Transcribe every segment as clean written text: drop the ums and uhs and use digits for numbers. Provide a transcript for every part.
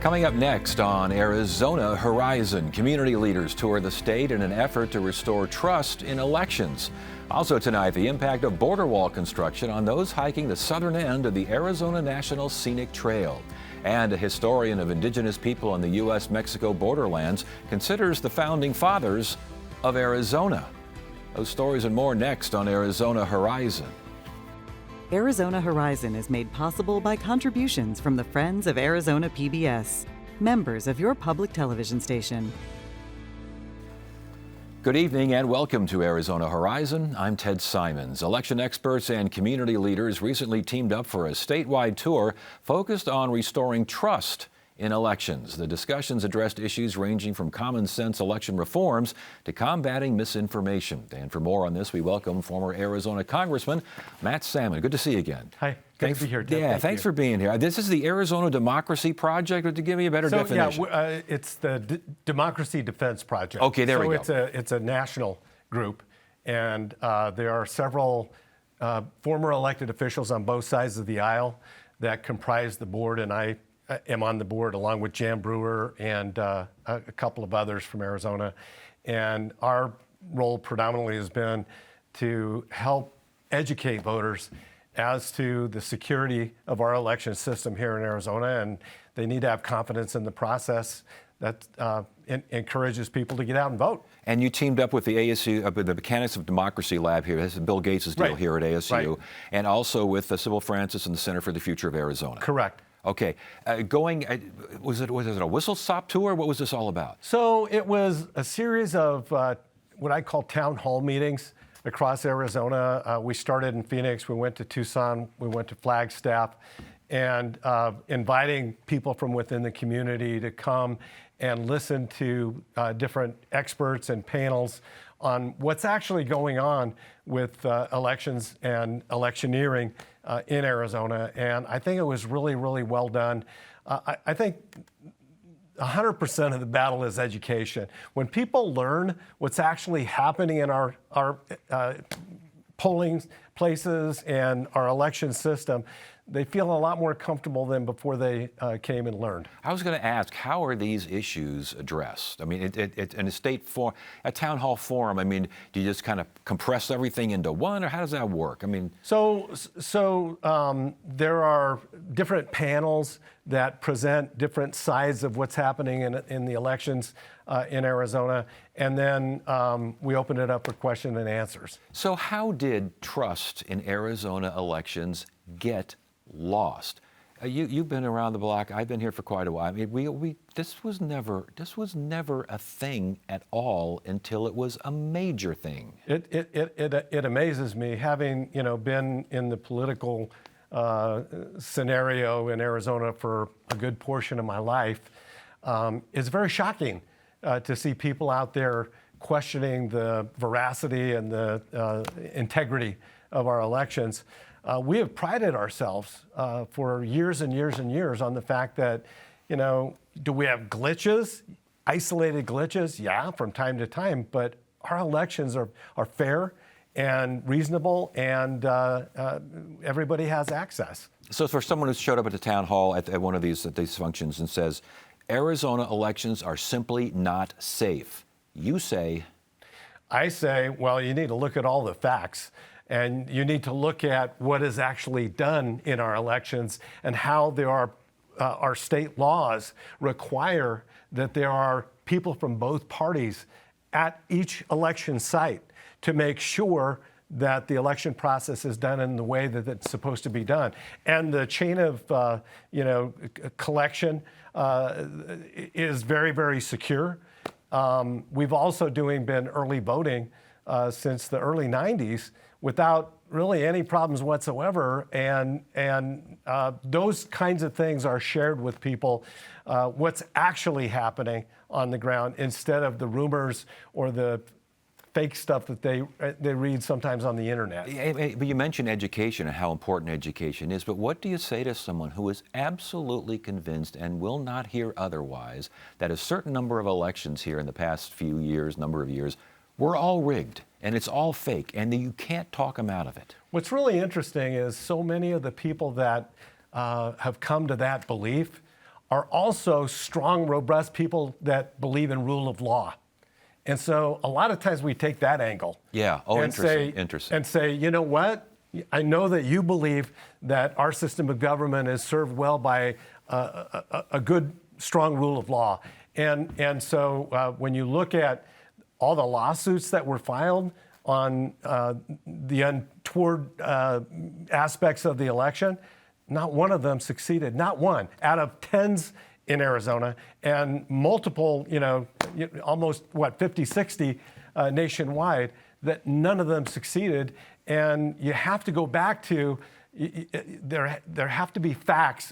Coming up next on Arizona Horizon, community leaders tour the state in an effort to restore trust in elections. Also tonight, the impact of border wall construction on those hiking the southern end of the Arizona National Scenic Trail. And a historian of indigenous people on the U.S.-Mexico borderlands considers the founding fathers of Arizona. Those stories and more next on Arizona Horizon. Arizona Horizon is made possible by contributions from the Friends of Arizona PBS, members of your public television station. Good evening and welcome to Arizona Horizon. I'm Ted Simons. Election experts and community leaders recently teamed up for a statewide tour focused on restoring trust in elections. The discussions addressed issues ranging from common sense election reforms to combating misinformation. And for more on this, we welcome former Arizona Congressman Matt Salmon. Good to see you again. Hi. Good to be here, Ted. Yeah, thanks for being here. This is the Arizona Democracy Project. To give me a better definition. Yeah, it's the Democracy Defense Project. Okay, there we go. It's a national group, and there are several former elected officials on both sides of the aisle that comprise the board, and I am on the board along with Jan Brewer and a couple of others from Arizona. And our role predominantly has been to help educate voters as to the security of our election system here in Arizona, and they need to have confidence in the process that encourages people to get out and vote. And you teamed up with the ASU, the Mechanics of Democracy Lab here. This is Bill Gates' deal here at ASU, and also with Sybil Francis and the Center for the Future of Arizona. Correct. Okay, was it a whistle-stop tour? What was this all about? So it was a series of what I call town hall meetings across Arizona. We started in Phoenix, we went to Tucson, we went to Flagstaff, and inviting people from within the community to come and listen to different experts and panels on what's actually going on with elections and electioneering in Arizona. And I think it was really, really well done. I think 100% of the battle is education. When people learn what's actually happening in our polling places and our election system, they feel a lot more comfortable than before they came and learned. I was going to ask, how are these issues addressed? I mean, in a town hall forum, I mean, do you just kind of compress everything into one, or how does that work? I mean, so there are different panels that present different sides of what's happening in the elections in Arizona, and then we open it up for question and answers. So how did trust in Arizona elections get lost? You've been around the block. I've been here for quite a while. I mean, this was never a thing at all until it was a major thing. It amazes me, having been in the political scenario in Arizona for a good portion of my life. It's very shocking to see people out there questioning the veracity and the integrity of our elections. We have prided ourselves for years and years and years on the fact that, do we have glitches, isolated glitches? Yeah, from time to time, but our elections are fair and reasonable, and everybody has access. So for someone who's showed up at the town hall at one of these functions and says, Arizona elections are simply not safe, you say? I say, well, you need to look at all the facts. And you need to look at what is actually done in our elections and how there are our state laws require that there are people from both parties at each election site to make sure that the election process is done in the way that it's supposed to be done. And the chain of collection is very, very secure. We've also been early voting since the early 90s without really any problems whatsoever, and those kinds of things are shared with people, what's actually happening on the ground, instead of the rumors or the fake stuff that they read sometimes on the internet. But you mentioned education and how important education is, but what do you say to someone who is absolutely convinced and will not hear otherwise that a certain number of elections here in the past number of years, were all rigged? And it's all fake, and you can't talk them out of it. What's really interesting is so many of the people that have come to that belief are also strong, robust people that believe in rule of law. And so a lot of times we take that angle. Yeah. Oh, and interesting. And say, you know what? I know that you believe that our system of government is served well by a good, strong rule of law. And so when you look at all the lawsuits that were filed on the untoward aspects of the election, not one of them succeeded. Not one out of tens in Arizona, and multiple, almost 50, 60 nationwide, that none of them succeeded. And you have to go back to, there have to be facts.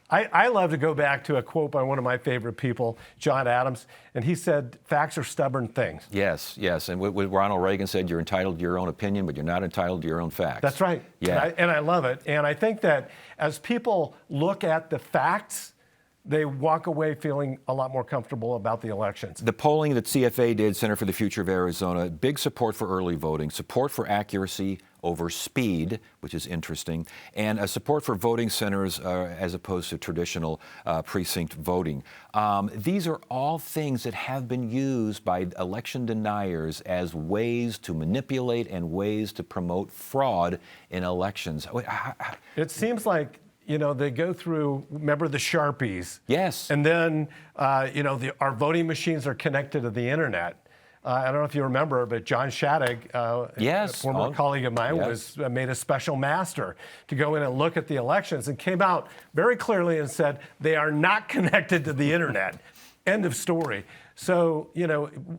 I love to go back to a quote by one of my favorite people, John Adams, and he said, facts are stubborn things. Yes. And what Ronald Reagan said, you're entitled to your own opinion, but you're not entitled to your own facts. That's right. Yeah. And I love it. And I think that as people look at the facts, they walk away feeling a lot more comfortable about the elections. The polling that CFA did, Center for the Future of Arizona, big support for early voting, support for accuracy over speed, which is interesting, and a support for voting centers as opposed to traditional precinct voting. These are all things that have been used by election deniers as ways to manipulate and ways to promote fraud in elections. It seems like they go through, remember the Sharpies? Yes. And then, our voting machines are connected to the internet. I don't know if you remember, but John Shattuck, a former colleague of mine, was made a special master to go in and look at the elections and came out very clearly and said, they are not connected to the internet. End of story. So,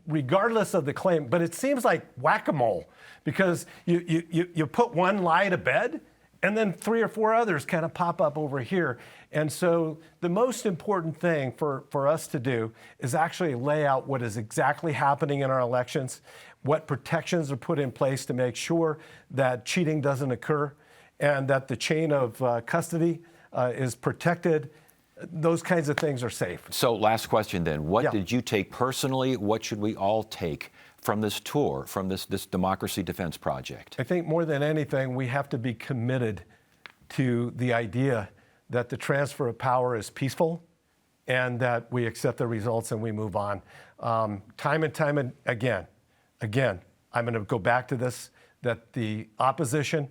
regardless of the claim, but it seems like whack-a-mole, because you put one lie to bed, and then 3 or 4 others kind of pop up over here. And so the most important thing for us to do is actually lay out what is exactly happening in our elections, what protections are put in place to make sure that cheating doesn't occur, and that the chain of custody is protected. Those kinds of things are safe. So last question then. What did you take personally? What should we all take from this tour, from this Democracy Defense Project? I think more than anything, we have to be committed to the idea that the transfer of power is peaceful and that we accept the results and we move on. Time and time again, I'm going to go back to this, that the opposition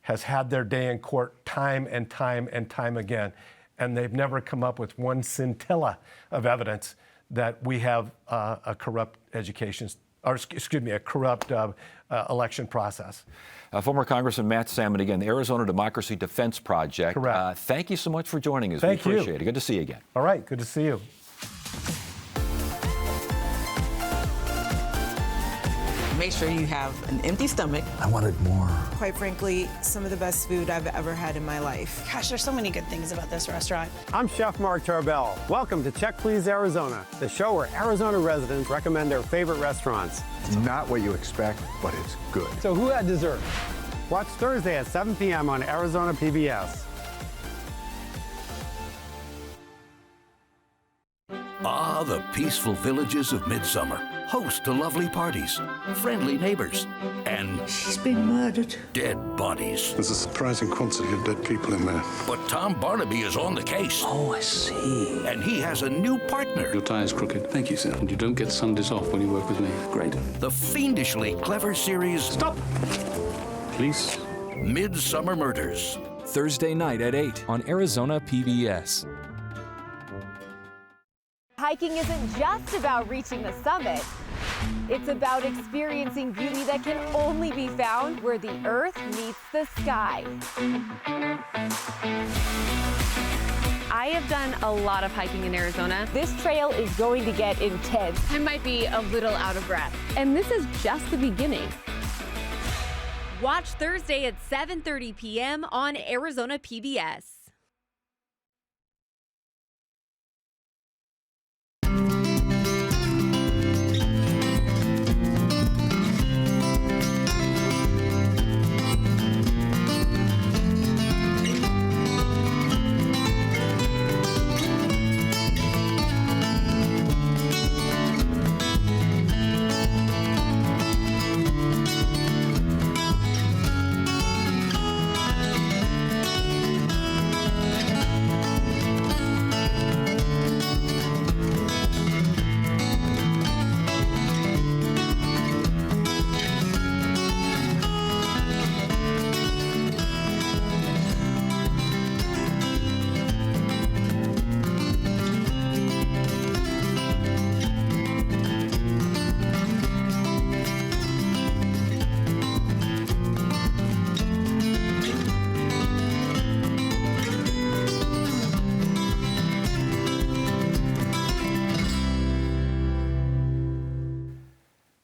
has had their day in court time and time and time again, and they've never come up with one scintilla of evidence that we have a corrupt a corrupt election process. Former Congressman Matt Salmon again, the Arizona Democracy Defense Project. Correct. Thank you so much for joining us. Thank you. We appreciate it. Good to see you again. All right, good to see you. Make sure you have an empty stomach. I wanted more. Quite frankly, some of the best food I've ever had in my life. Gosh, there's so many good things about this restaurant. I'm Chef Mark Tarbell. Welcome to Check Please Arizona, the show where Arizona residents recommend their favorite restaurants. It's not what you expect, but it's good. So who had dessert? Watch Thursday at 7 p.m. on Arizona PBS. Ah, the peaceful villages of Midsummer, host to lovely parties, friendly neighbors, and she's been murdered. Dead bodies. There's a surprising quantity of dead people in there. But Tom Barnaby is on the case. Oh, I see. And he has a new partner. Your tie is crooked. Thank you, sir. And you don't get Sundays off when you work with me. Great. The fiendishly clever series... Stop! Police. Midsummer Murders. Thursday night at 8 on Arizona PBS. Hiking isn't just about reaching the summit. It's about experiencing beauty that can only be found where the earth meets the sky. I have done a lot of hiking in Arizona. This trail is going to get intense. I might be a little out of breath. And this is just the beginning. Watch Thursday at 7:30 p.m. on Arizona PBS.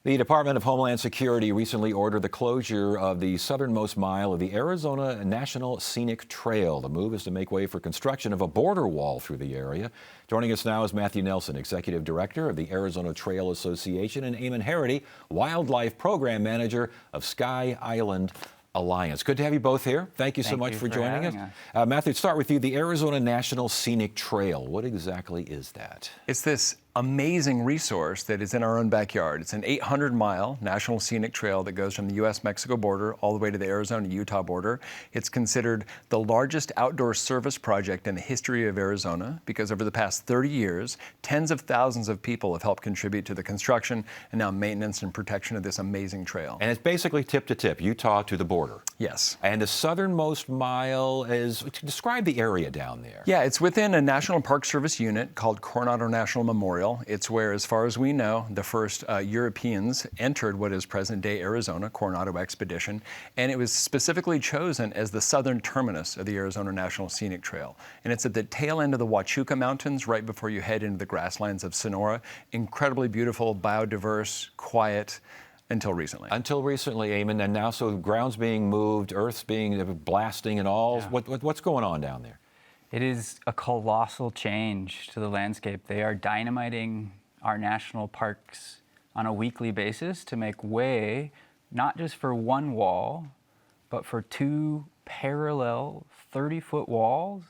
The Department of Homeland Security recently ordered the closure of the southernmost mile of the Arizona National Scenic Trail. The move is to make way for construction of a border wall through the area. Joining us now is Matthew Nelson, Executive Director of the Arizona Trail Association, and Eamon Harity, Wildlife Program Manager of Sky Island Alliance. Good to have you both here. Thank you so much for joining us. Matthew, start with you. The Arizona National Scenic Trail, what exactly is that? It's this amazing resource that is in our own backyard. It's an 800-mile national scenic trail that goes from the U.S.-Mexico border all the way to the Arizona-Utah border. It's considered the largest outdoor service project in the history of Arizona because over the past 30 years, tens of thousands of people have helped contribute to the construction and now maintenance and protection of this amazing trail. And it's basically tip to tip, Utah to the border. Yes. And the southernmost mile is, describe the area down there. Yeah, it's within a National Park Service unit called Coronado National Memorial. It's where, as far as we know, the first Europeans entered what is present-day Arizona, Coronado Expedition, and it was specifically chosen as the southern terminus of the Arizona National Scenic Trail. And it's at the tail end of the Huachuca Mountains, right before you head into the grasslands of Sonora. Incredibly beautiful, biodiverse, quiet, until recently. Until recently, Eamon, and now so ground's being moved, earth's being blasting and all. Yeah. What's going on down there? It is a colossal change to the landscape. They are dynamiting our national parks on a weekly basis to make way, not just for one wall, but for two parallel 30-foot walls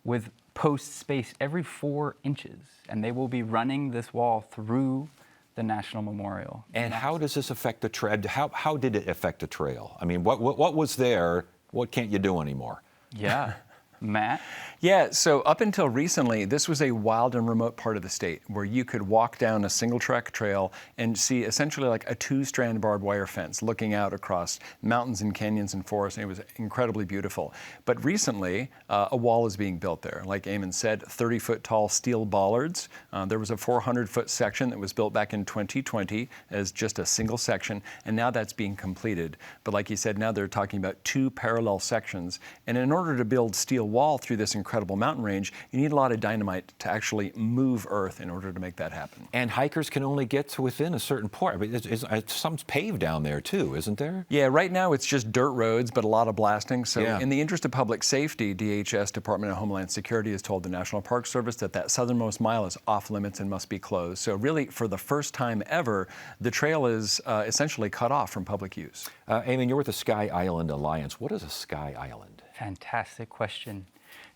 with posts spaced every 4 inches. And they will be running this wall through the National Memorial. And how does this affect the trail? How did it affect the trail? I mean, what was there? What can't you do anymore? Yeah. Matt? Yeah, so up until recently, this was a wild and remote part of the state where you could walk down a single track trail and see essentially like a 2-strand barbed wire fence looking out across mountains and canyons and forests, and it was incredibly beautiful. But recently, a wall is being built there. Like Eamon said, 30-foot tall steel bollards. There was a 400-foot section that was built back in 2020 as just a single section, and now that's being completed. But like he said, now they're talking about 2 parallel sections, and in order to build steel wall through this incredible mountain range, you need a lot of dynamite to actually move earth in order to make that happen. And hikers can only get to within a certain point. I mean, some's paved down there too, isn't there? Yeah, right now it's just dirt roads, but a lot of blasting. So in the interest of public safety, DHS, Department of Homeland Security, has told the National Park Service that southernmost mile is off limits and must be closed. So really, for the first time ever, the trail is essentially cut off from public use. Eamon, you're with the Sky Island Alliance. What is a Sky Island? Fantastic question.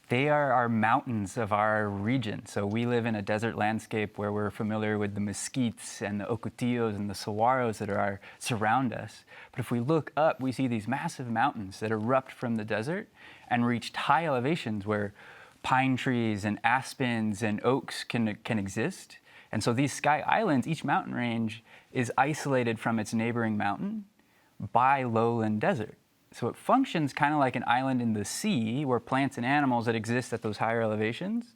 They are our mountains of our region. So we live in a desert landscape where we're familiar with the mesquites and the ocotillos and the saguaros that surround us. But if we look up, we see these massive mountains that erupt from the desert and reach high elevations where pine trees and aspens and oaks can exist. And so these Sky Islands, each mountain range is isolated from its neighboring mountain by lowland desert. So it functions kind of like an island in the sea where plants and animals that exist at those higher elevations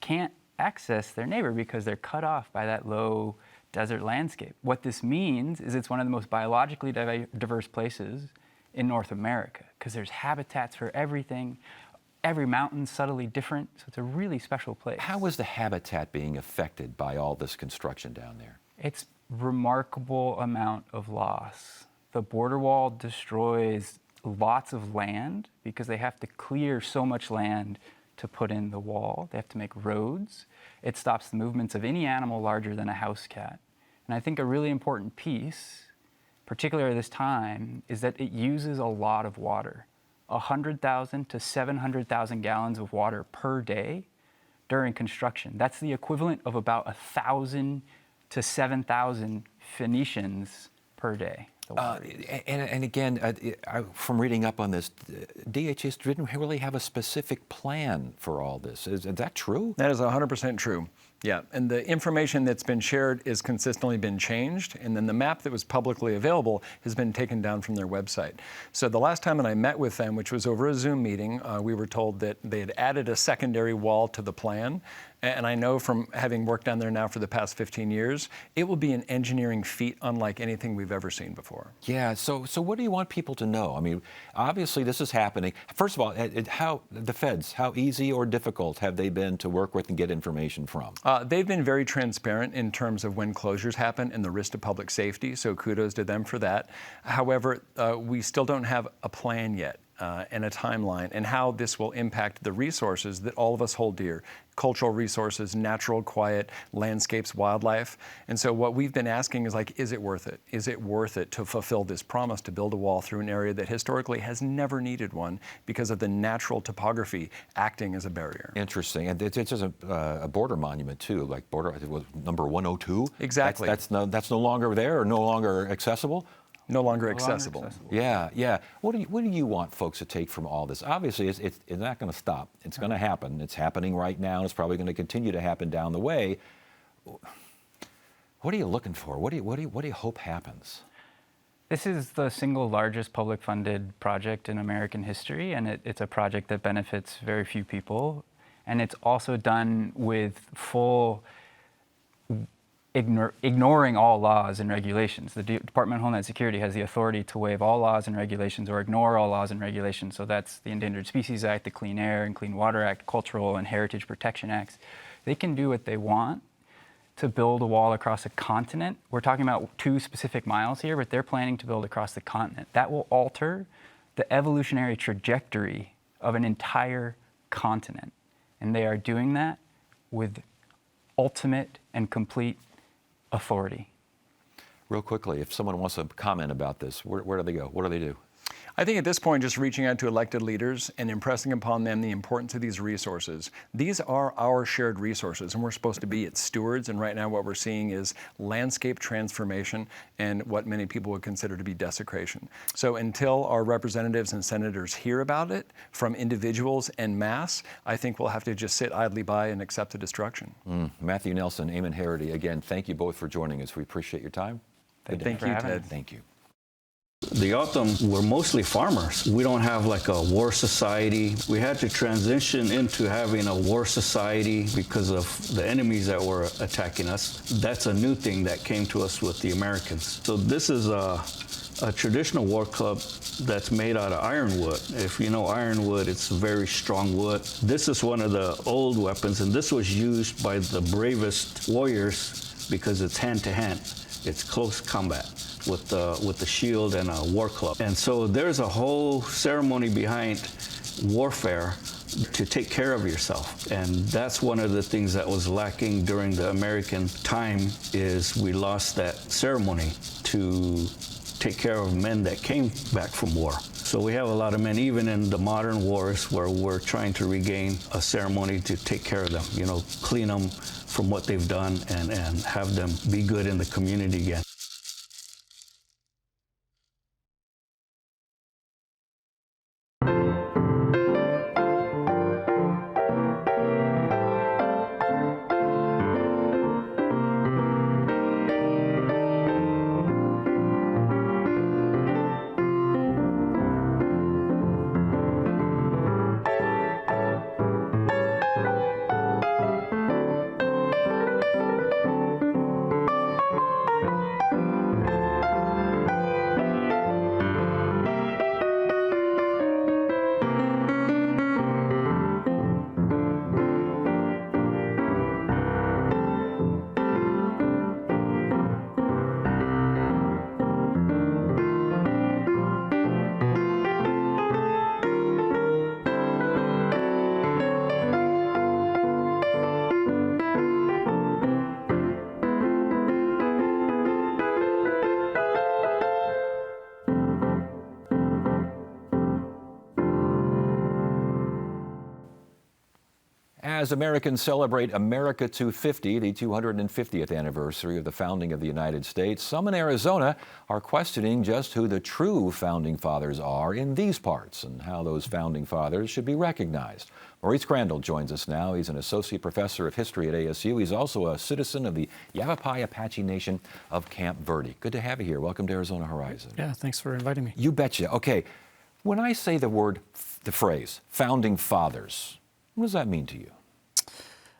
can't access their neighbor because they're cut off by that low desert landscape. What this means is it's one of the most biologically diverse places in North America because there's habitats for everything. Every mountain's subtly different, so it's a really special place. How is the habitat being affected by all this construction down there? It's remarkable amount of loss. The border wall destroys lots of land because they have to clear so much land to put in the wall. They have to make roads. It stops the movements of any animal larger than a house cat. And I think a really important piece, particularly at this time, is that it uses a lot of water. 100,000 to 700,000 gallons of water per day during construction. That's the equivalent of about 1,000 to 7,000 Phoenicians per day. And again, from reading up on this, DHS didn't really have a specific plan for all this. Is that true? That is 100% true. Yeah, and the information that's been shared is consistently been changed, and then the map that was publicly available has been taken down from their website. So the last time that I met with them, which was over a Zoom meeting, we were told that they had added a secondary wall to the plan, And I know from having worked down there now for the past 15 years, it will be an engineering feat unlike anything we've ever seen before. Yeah, so what do you want people to know? I mean, obviously this is happening. First of all, how the feds, how easy or difficult have they been to work with and get information from? They've been very transparent in terms of when closures happen and the risk to public safety, so kudos to them for that. However, we still don't have a plan yet. And a timeline, and how this will impact the resources that all of us hold dear, cultural resources, natural, quiet landscapes, wildlife. And so what we've been asking is like, is it worth it? Is it worth it to fulfill this promise to build a wall through an area that historically has never needed one because of the natural topography acting as a barrier? Interesting. And it's just a border monument too, like border, I think it was number 102. Exactly. That's no longer there or no longer accessible? No longer accessible. Yeah, yeah. What do you want folks to take from all this? Obviously, it's not going to stop. It's going to happen. It's happening right now, and it's probably going to continue to happen down the way. What are you looking for? What do you hope happens? This is the single largest public funded project in American history, and it's a project that benefits very few people. And it's also done with full ignoring all laws and regulations. The Department of Homeland Security has the authority to waive all laws and regulations or ignore all laws and regulations. So that's the Endangered Species Act, the Clean Air and Clean Water Act, Cultural and Heritage Protection Acts. They can do what they want to build a wall across a continent. We're talking about 2 specific miles here, but they're planning to build across the continent. That will alter the evolutionary trajectory of an entire continent. And they are doing that with ultimate and complete authority. Real quickly, if someone wants to comment about this, where do they go? What do they do? I think at this point, just reaching out to elected leaders and impressing upon them the importance of these resources. These are our shared resources, and we're supposed to be its stewards. And right now, what we're seeing is landscape transformation and what many people would consider to be desecration. So until our representatives and senators hear about it from individuals en masse, I think we'll have to just sit idly by and accept the destruction. Matthew Nelson, Eamon Harity, again, thank you both for joining us. We appreciate your time. Thank you, Ted. Thank you. The O'odham were mostly farmers. We don't have like a war society. We had to transition into having a war society because of the enemies that were attacking us. That's a new thing that came to us with the Americans. So this is a traditional war club that's made out of ironwood. If you know ironwood, it's very strong wood. This is one of the old weapons, and this was used by the bravest warriors because it's hand-to-hand. It's close combat with the shield and a war club. And so there's a whole ceremony behind warfare to take care of yourself. And that's one of the things that was lacking during the American time is we lost that ceremony to take care of men that came back from war. So we have a lot of men, even in the modern wars, where we're trying to regain a ceremony to take care of them, you know, clean them from what they've done and have them be good in the community again. As Americans celebrate America 250, the 250th anniversary of the founding of the United States, some in Arizona are questioning just who the true founding fathers are in these parts and how those founding fathers should be recognized. Maurice Crandall joins us now. He's an associate professor of history at ASU. He's also a citizen of the Yavapai Apache Nation of Camp Verde. Good to have you here. Welcome to Arizona Horizon. Yeah, thanks for inviting me. You betcha. Okay, when I say the phrase, founding fathers, what does that mean to you?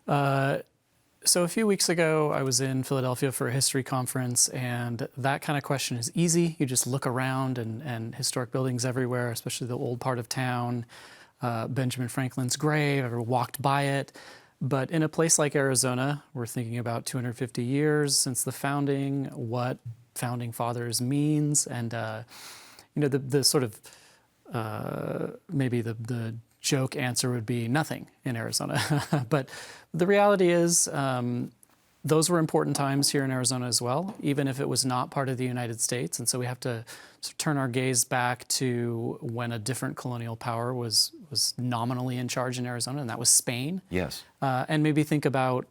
So a few weeks ago, I was in Philadelphia for a history conference, and that kind of question is easy. You just look around and historic buildings everywhere, especially the old part of town, Benjamin Franklin's grave, I've walked by it. But in a place like Arizona, we're thinking about 250 years since the founding, what founding fathers means, and the sort of maybe the joke answer would be nothing in Arizona. But the reality is those were important times here in Arizona as well, even if it was not part of the United States. And so we have to sort of turn our gaze back to when a different colonial power was nominally in charge in Arizona, and that was Spain. Yes. And maybe think about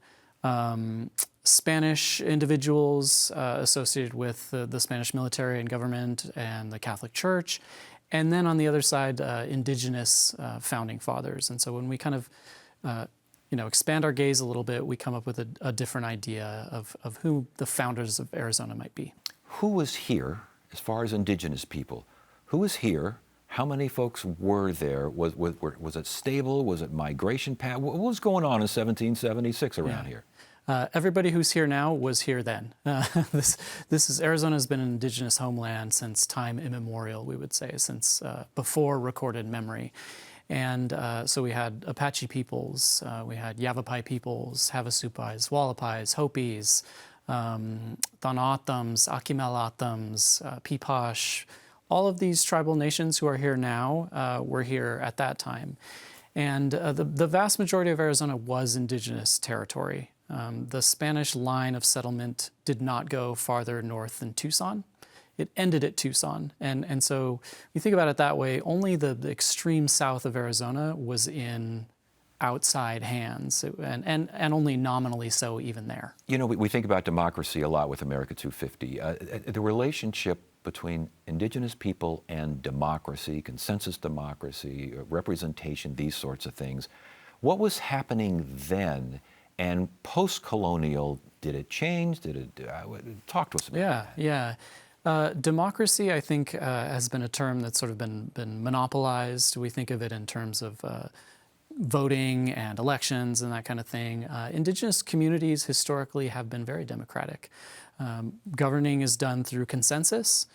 Spanish individuals associated with the Spanish military and government and the Catholic Church. And then on the other side, indigenous founding fathers. And so when we kind of expand our gaze a little bit, we come up with a different idea of who the founders of Arizona might be. Who was here, as far as indigenous people? Who was here? How many folks were there? Was it stable? Was it migration path? What was going on in 1776 around here? Everybody who's here now was here then. Arizona has been an indigenous homeland since time immemorial, we would say, since before recorded memory. And so we had Apache peoples, we had Yavapai peoples, Havasupais, Wallapais, Hopis, Thanatams, Akimelatams, Pipash. All of these tribal nations who are here now were here at that time. And the vast majority of Arizona was indigenous territory. The Spanish line of settlement did not go farther north than Tucson. It ended at Tucson. And so you think about it that way, only the extreme south of Arizona was in outside hands, and only nominally so even there. You know, we think about democracy a lot with America 250. The relationship between indigenous people and democracy, consensus democracy, representation, these sorts of things. What was happening then? And post-colonial, did it change? Did it talk to us about that? Yeah. Democracy, I think, has been a term that's sort of been monopolized. We think of it in terms of voting and elections and that kind of thing. Indigenous communities historically have been very democratic. Governing is done through consensus.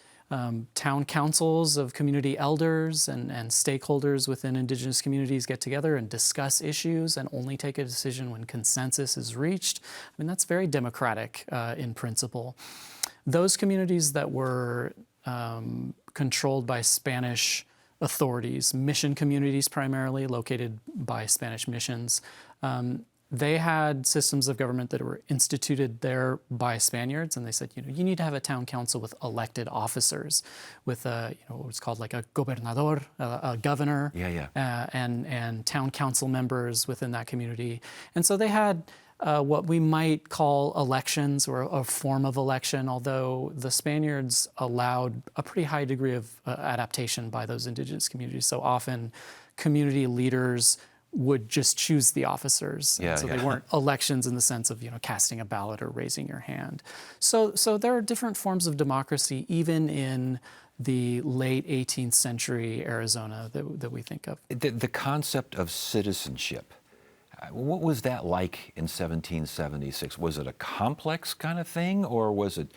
Town councils of community elders and stakeholders within indigenous communities get together and discuss issues and only take a decision when consensus is reached. I mean, that's very democratic in principle. Those communities that were controlled by Spanish authorities, mission communities primarily, located by Spanish missions, they had systems of government that were instituted there by Spaniards, and they said, you need to have a town council with elected officers, with what was called like a gobernador, a governor, and town council members within that community. And so they had what we might call elections, or a form of election, although the Spaniards allowed a pretty high degree of adaptation by those indigenous communities. So often community leaders would just choose the officers. They weren't elections in the sense of casting a ballot or raising your hand. So there are different forms of democracy even in the late 18th century Arizona that we think of. The concept of citizenship, what was that like in 1776? Was it a complex kind of thing, or was it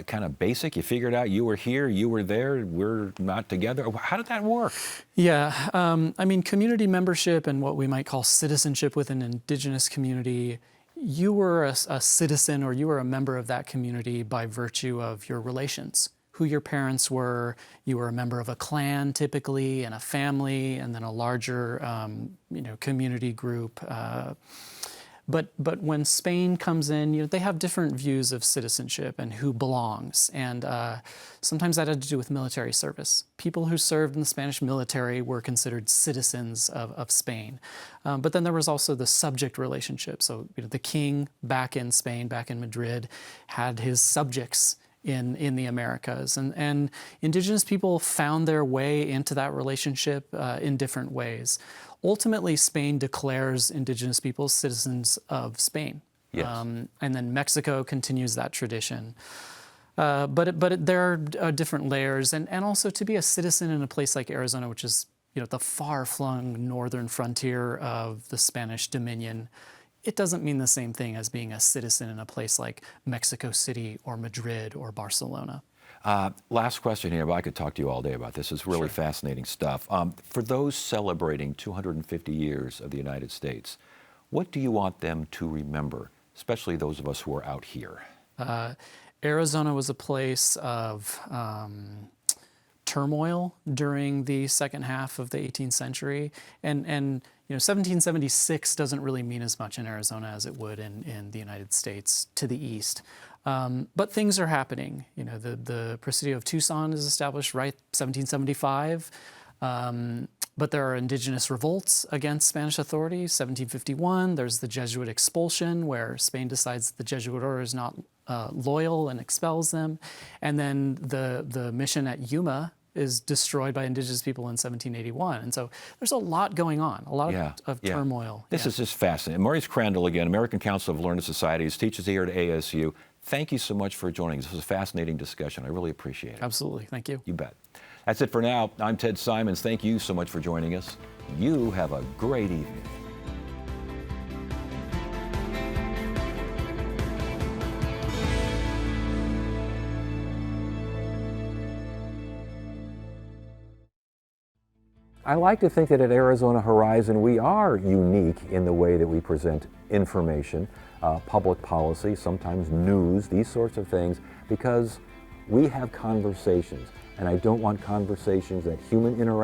kind of basic? You figured out you were here, you were there, we're not together. How did that work? Yeah, I mean, community membership and what we might call citizenship within an indigenous community, you were a citizen, or you were a member of that community by virtue of your relations, who your parents were. You were a member of a clan typically, and a family, and then a larger community group. But when Spain comes in, they have different views of citizenship and who belongs. And sometimes that had to do with military service. People who served in the Spanish military were considered citizens of Spain. But then there was also the subject relationship. So the king back in Spain, back in Madrid, had his subjects in the Americas. And indigenous people found their way into that relationship in different ways. Ultimately, Spain declares indigenous peoples citizens of Spain. Yes. And then Mexico continues that tradition. But there are different layers. And also to be a citizen in a place like Arizona, which is the far-flung northern frontier of the Spanish Dominion, it doesn't mean the same thing as being a citizen in a place like Mexico City or Madrid or Barcelona. Last question here, but I could talk to you all day about this. It's really fascinating stuff. For those celebrating 250 years of the United States, what do you want them to remember, especially those of us who are out here? Arizona was a place of turmoil during the second half of the 18th century, and 1776 doesn't really mean as much in Arizona as it would in the United States to the east. But things are happening. The Presidio of Tucson is established right 1775. But there are indigenous revolts against Spanish authority. 1751, there's the Jesuit expulsion, where Spain decides the Jesuit order is not loyal and expels them. And then the mission at Yuma is destroyed by indigenous people in 1781. And so there's a lot going on, a lot of turmoil. This is just fascinating. Maurice Crandall, again, American Council of Learned Societies, teaches here at ASU. Thank you so much for joining us. This was a fascinating discussion. I really appreciate it. Absolutely. Thank you. You bet. That's it for now. I'm Ted Simons. Thank you so much for joining us. You have a great evening. I like to think that at Arizona Horizon we are unique in the way that we present information, public policy, sometimes news, these sorts of things, because we have conversations. And I don't want conversations that human interaction